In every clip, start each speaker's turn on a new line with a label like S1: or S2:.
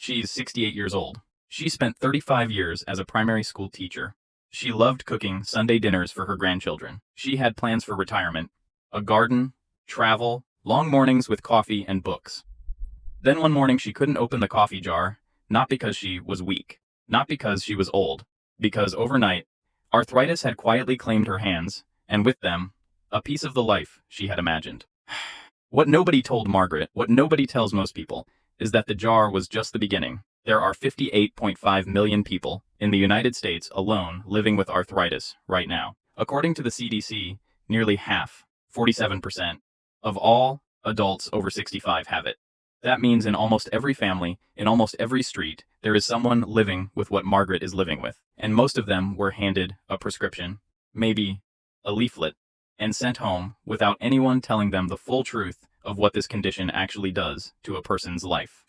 S1: She's 68 years old. She spent 35 years as a primary school teacher. She loved cooking Sunday dinners for her grandchildren. She had plans for retirement, a garden, travel, long mornings with coffee and books. Then one morning she couldn't open the coffee jar, not because she was weak, not because she was old, because overnight, arthritis had quietly claimed her hands, and with them, a piece of the life she had imagined. What nobody told Margaret, what nobody tells most people, is that the jar was just the beginning. There are 58.5 million people in the United States alone living with arthritis right now. According to the CDC, nearly half, 47%, of all adults over 65 have it. That means in almost every family, in almost every street, there is someone living with what Margaret is living with. And most of them were handed a prescription, maybe a leaflet, and sent home without anyone telling them the full truth of what this condition actually does to a person's life.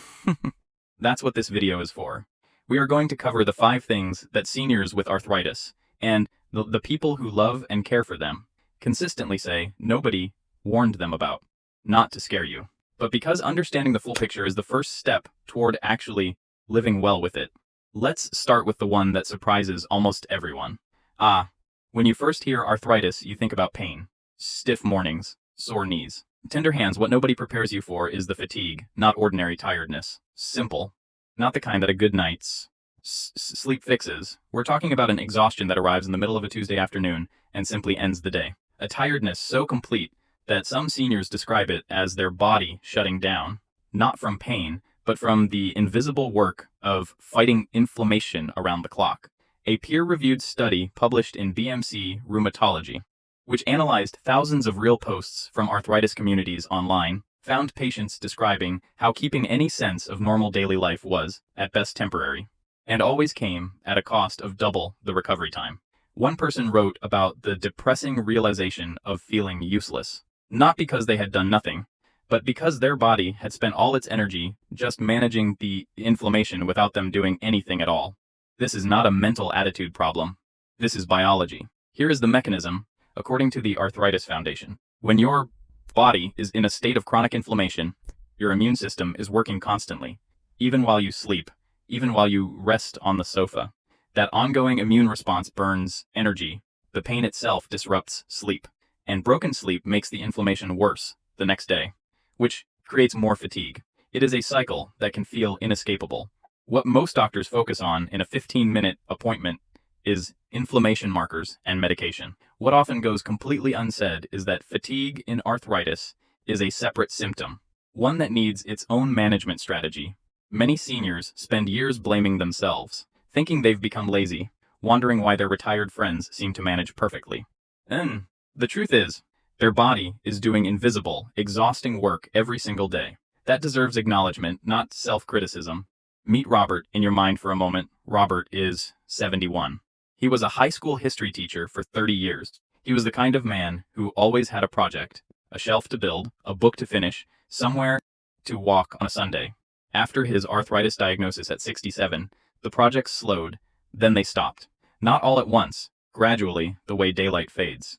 S1: That's what this video is for. We are going to cover the 5 things that seniors with arthritis, and the people who love and care for them, consistently say nobody warned them about. Not to scare you, but because understanding the full picture is the first step toward actually living well with it. Let's start with the one that surprises almost everyone. When you first hear arthritis, you think about pain, stiff mornings, sore knees, tender hands. What nobody prepares you for is the fatigue, not ordinary tiredness. Simple, not the kind that a good night's sleep fixes. We're talking about an exhaustion that arrives in the middle of a Tuesday afternoon and simply ends the day. A tiredness so complete that some seniors describe it as their body shutting down, not from pain, but from the invisible work of fighting inflammation around the clock. A peer-reviewed study published in BMC Rheumatology, which analyzed thousands of real posts from arthritis communities online, found patients describing how keeping any sense of normal daily life was, at best, temporary, and always came at a cost of double the recovery time. One person wrote about the depressing realization of feeling useless, not because they had done nothing, but because their body had spent all its energy just managing the inflammation without them doing anything at all. This is not a mental attitude problem. This is biology. Here is the mechanism, according to the Arthritis Foundation. When your body is in a state of chronic inflammation, your immune system is working constantly, even while you sleep, even while you rest on the sofa. That ongoing immune response burns energy. The pain itself disrupts sleep, and broken sleep makes the inflammation worse the next day, which creates more fatigue. It is a cycle that can feel inescapable. What most doctors focus on in a 15-minute appointment is inflammation markers and medication. What often goes completely unsaid is that fatigue in arthritis is a separate symptom, one that needs its own management strategy. Many seniors spend years blaming themselves, thinking they've become lazy, wondering why their retired friends seem to manage perfectly. And the truth is, their body is doing invisible, exhausting work every single day. That deserves acknowledgement, not self-criticism. Meet Robert in your mind for a moment. Robert is 71. He was a high school history teacher for 30 years. He was the kind of man who always had a project, a shelf to build, a book to finish, somewhere to walk on a Sunday. After his arthritis diagnosis at 67, the projects slowed, then they stopped. Not all at once, gradually, the way daylight fades.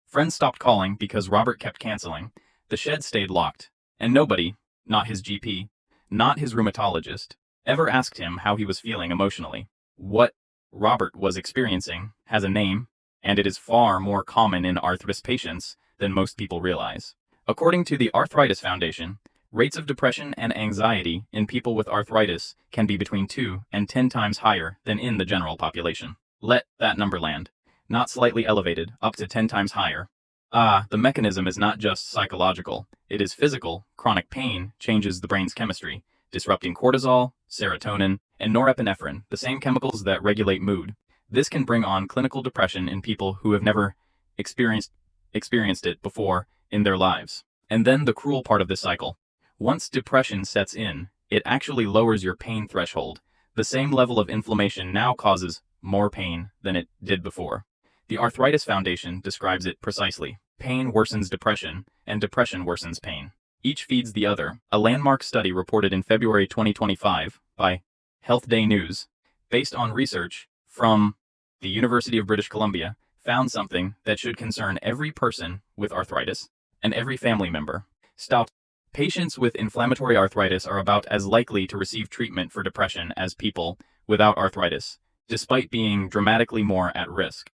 S1: Friends stopped calling because Robert kept canceling. The shed stayed locked, and nobody, not his GP, not his rheumatologist, ever asked him how he was feeling emotionally. What Robert was experiencing has a name, and it is far more common in arthritis patients than most people realize. According to the Arthritis Foundation, rates of depression and anxiety in people with arthritis can be between 2 and 10 times higher than in the general population. Let that number land. Not slightly elevated, up to 10 times higher. The mechanism is not just psychological, it is physical. Chronic pain changes the brain's chemistry, disrupting cortisol, serotonin, and norepinephrine, the same chemicals that regulate mood. This can bring on clinical depression in people who have never experienced it before in their lives. And then the cruel part of this cycle. Once depression sets in, it actually lowers your pain threshold. The same level of inflammation now causes more pain than it did before. The Arthritis Foundation describes it precisely. Pain worsens depression, and depression worsens pain. Each feeds the other. A landmark study reported in February 2025 by Health Day News, based on research from the University of British Columbia, found something that should concern every person with arthritis and every family member. Stop Patients with inflammatory arthritis are about as likely to receive treatment for depression as people without arthritis, despite being dramatically more at risk.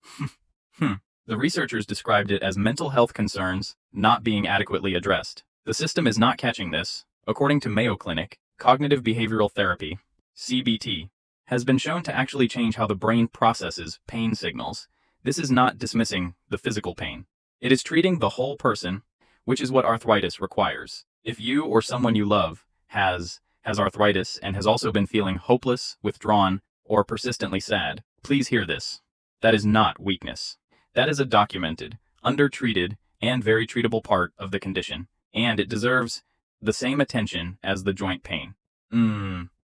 S1: The researchers described it as mental health concerns not being adequately addressed. The system is not catching this. According to Mayo Clinic, cognitive behavioral therapy, CBT, has been shown to actually change how the brain processes pain signals. This is not dismissing the physical pain. It is treating the whole person, which is what arthritis requires. If you or someone you love has arthritis and has also been feeling hopeless, withdrawn, or persistently sad, please hear this. That is not weakness. That is a documented, undertreated, and very treatable part of the condition, and it deserves the same attention as the joint pain.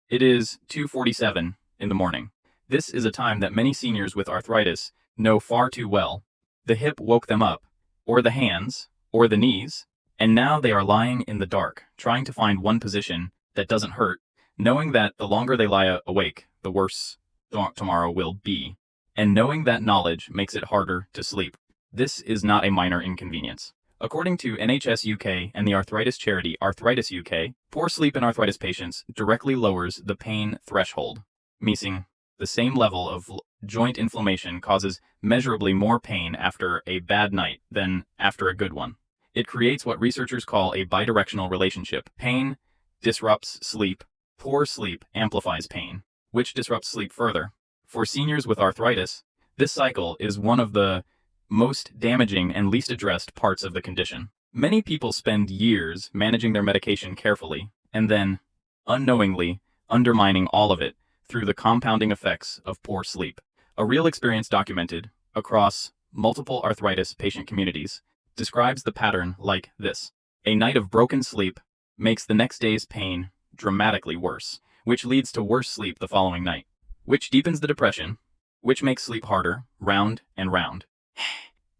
S1: It is 2:47 in the morning. This is a time that many seniors with arthritis know far too well. The hip woke them up, or the hands, or the knees, and now they are lying in the dark, trying to find one position that doesn't hurt, knowing that the longer they lie awake, the worse tomorrow will be, and knowing that knowledge makes it harder to sleep. This is not a minor inconvenience. According to NHS UK and the arthritis charity Arthritis UK, poor sleep in arthritis patients directly lowers the pain threshold, meaning the same level of joint inflammation causes measurably more pain after a bad night than after a good one. It creates what researchers call a bidirectional relationship. Pain disrupts sleep. Poor sleep amplifies pain, which disrupts sleep further. For seniors with arthritis, this cycle is one of the most damaging and least addressed parts of the condition. Many people spend years managing their medication carefully and then, unknowingly, undermining all of it through the compounding effects of poor sleep. A real experience documented across multiple arthritis patient communities describes the pattern like this. A night of broken sleep makes the next day's pain dramatically worse, which leads to worse sleep the following night, which deepens the depression, which makes sleep harder, round and round.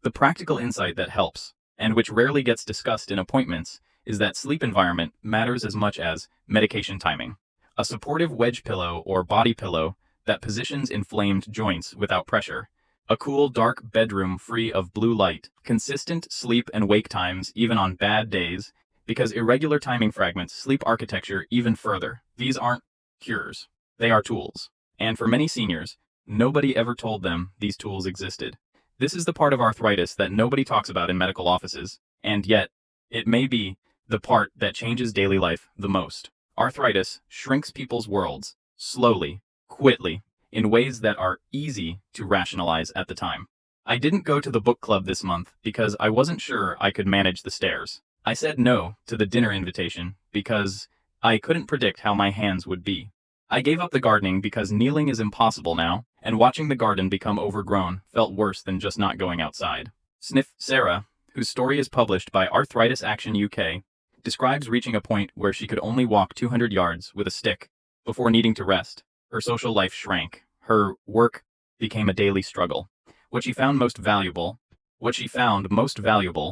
S1: The practical insight that helps, and which rarely gets discussed in appointments, is that sleep environment matters as much as medication timing. A supportive wedge pillow or body pillow that positions inflamed joints without pressure, a cool, dark bedroom free of blue light, consistent sleep and wake times even on bad days, because irregular timing fragments sleep architecture even further. These aren't cures, they are tools. And for many seniors, nobody ever told them these tools existed. This is the part of arthritis that nobody talks about in medical offices, and yet, it may be the part that changes daily life the most. Arthritis shrinks people's worlds, slowly, quickly, in ways that are easy to rationalize at the time. I didn't go to the book club this month because I wasn't sure I could manage the stairs. I said no to the dinner invitation because I couldn't predict how my hands would be. I gave up the gardening because kneeling is impossible now, and watching the garden become overgrown felt worse than just not going outside. Sniff. Sarah, whose story is published by Arthritis Action UK, describes reaching a point where she could only walk 200 yards with a stick before needing to rest. Her social life shrank. Her work became a daily struggle. What she found most valuable,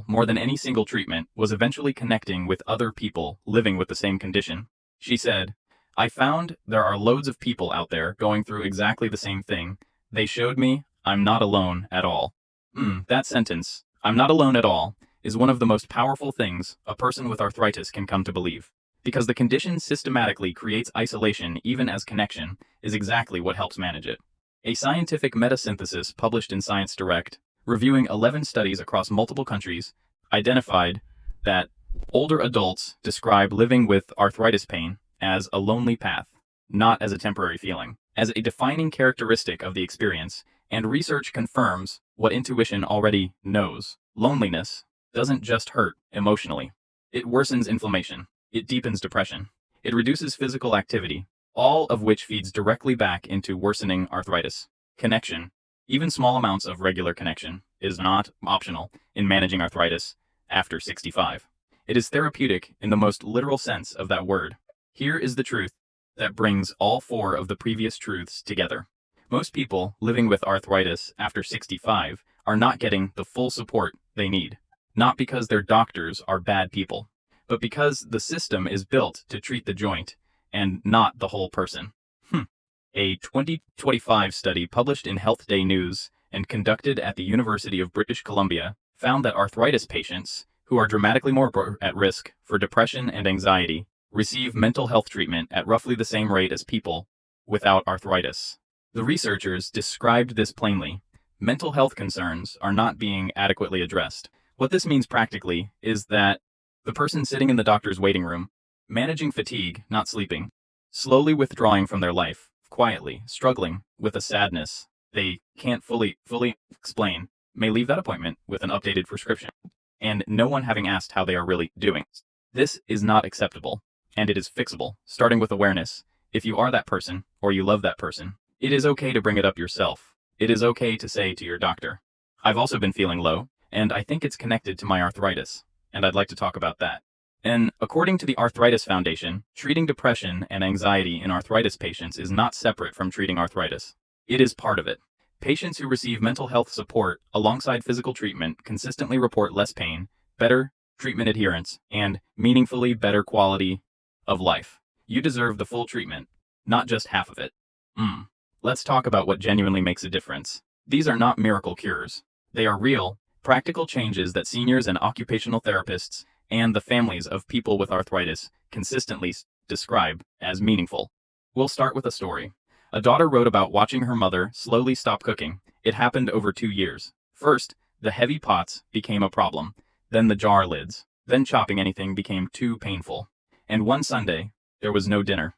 S1: more than any single treatment, was eventually connecting with other people living with the same condition. She said, "I found there are loads of people out there going through exactly the same thing. They showed me I'm not alone at all." That sentence, "I'm not alone at all," is one of the most powerful things a person with arthritis can come to believe. Because the condition systematically creates isolation even as connection is exactly what helps manage it. A scientific meta-synthesis published in Science Direct, reviewing 11 studies across multiple countries, identified that older adults describe living with arthritis pain as a lonely path, not as a temporary feeling, as a defining characteristic of the experience, and research confirms what intuition already knows. Loneliness doesn't just hurt emotionally. It worsens inflammation. It deepens depression. It reduces physical activity, all of which feeds directly back into worsening arthritis. Connection, even small amounts of regular connection, is not optional in managing arthritis after 65. It is therapeutic in the most literal sense of that word. Here is the truth that brings all four of the previous truths together. Most people living with arthritis after 65 are not getting the full support they need, not because their doctors are bad people, but because the system is built to treat the joint and not the whole person. A 2025 study published in Health Day News and conducted at the University of British Columbia found that arthritis patients who are dramatically more at risk for depression and anxiety, receive mental health treatment at roughly the same rate as people without arthritis. The researchers described this plainly. Mental health concerns are not being adequately addressed. What this means practically is that the person sitting in the doctor's waiting room, managing fatigue, not sleeping, slowly withdrawing from their life, quietly, struggling with a sadness they can't fully explain, may leave that appointment with an updated prescription, and no one having asked how they are really doing. This is not acceptable, and it is fixable, starting with awareness. If you are that person, or you love that person, it is okay to bring it up yourself. It is okay to say to your doctor, I've also been feeling low, and I think it's connected to my arthritis, and I'd like to talk about that. And according to the Arthritis Foundation, treating depression and anxiety in arthritis patients is not separate from treating arthritis. It is part of it. Patients who receive mental health support alongside physical treatment consistently report less pain, better treatment adherence, and meaningfully better quality of life. You deserve the full treatment, not just half of it. Let's talk about what genuinely makes a difference. These are not miracle cures. They are real, practical changes that seniors and occupational therapists and the families of people with arthritis consistently describe as meaningful. We'll start with a story. A daughter wrote about watching her mother slowly stop cooking. It happened over 2 years. First, the heavy pots became a problem, then the jar lids, then chopping anything became too painful. And one Sunday, there was no dinner.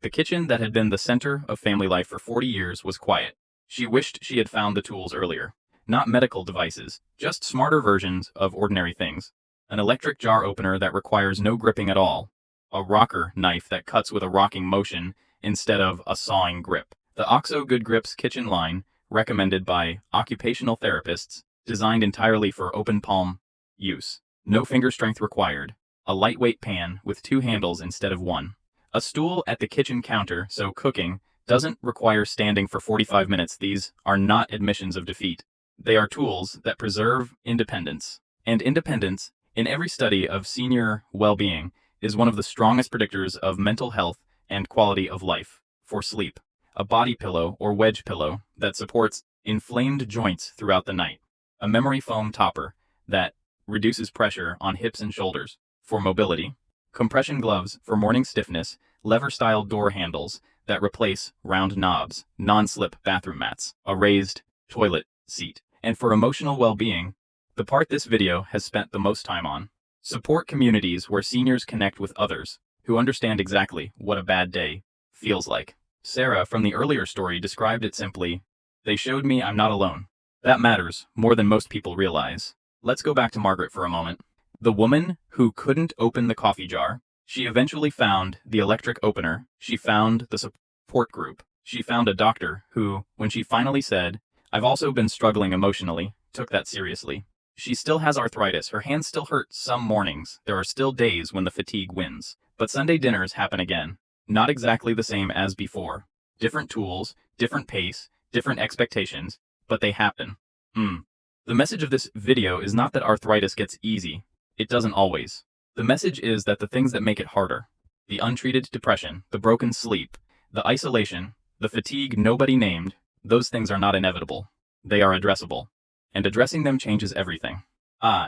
S1: The kitchen that had been the center of family life for 40 years was quiet. She wished she had found the tools earlier. Not medical devices, just smarter versions of ordinary things. An electric jar opener that requires no gripping at all. A rocker knife that cuts with a rocking motion instead of a sawing grip. The OXO Good Grips kitchen line, recommended by occupational therapists, designed entirely for open palm use. No finger strength required. A lightweight pan with 2 handles instead of 1. A stool at the kitchen counter so cooking doesn't require standing for 45 minutes. These are not admissions of defeat. They are tools that preserve independence. And independence, in every study of senior well-being, is one of the strongest predictors of mental health and quality of life. For sleep, a body pillow or wedge pillow that supports inflamed joints throughout the night. A memory foam topper that reduces pressure on hips and shoulders. For mobility, compression gloves for morning stiffness, lever-style door handles that replace round knobs, non-slip bathroom mats, a raised toilet seat. And for emotional well-being, the part this video has spent the most time on. Support communities where seniors connect with others who understand exactly what a bad day feels like. Sarah from the earlier story described it simply, they showed me I'm not alone. That matters more than most people realize. Let's go back to Margaret for a moment. The woman who couldn't open the coffee jar. She eventually found the electric opener. She found the support group. She found a doctor who, when she finally said, I've also been struggling emotionally, took that seriously. She still has arthritis. Her hands still hurt some mornings. There are still days when the fatigue wins. But Sunday dinners happen again. Not exactly the same as before. Different tools, different pace, different expectations, but they happen. The message of this video is not that arthritis gets easy. It doesn't always. The message is that the things that make it harder, the untreated depression, the broken sleep, the isolation, the fatigue nobody named, those things are not inevitable. They are addressable. And addressing them changes everything.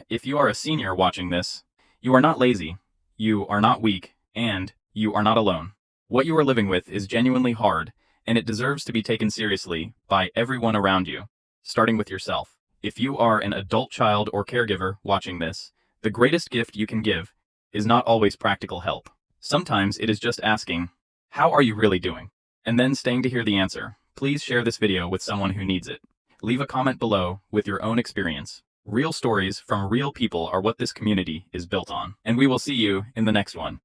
S1: If you are a senior watching this, you are not lazy, you are not weak, and you are not alone. What you are living with is genuinely hard, and it deserves to be taken seriously by everyone around you, starting with yourself. If you are an adult child or caregiver watching this, the greatest gift you can give is not always practical help. Sometimes it is just asking, how are you really doing? And then staying to hear the answer. Please share this video with someone who needs it. Leave a comment below with your own experience. Real stories from real people are what this community is built on. And we will see you in the next one.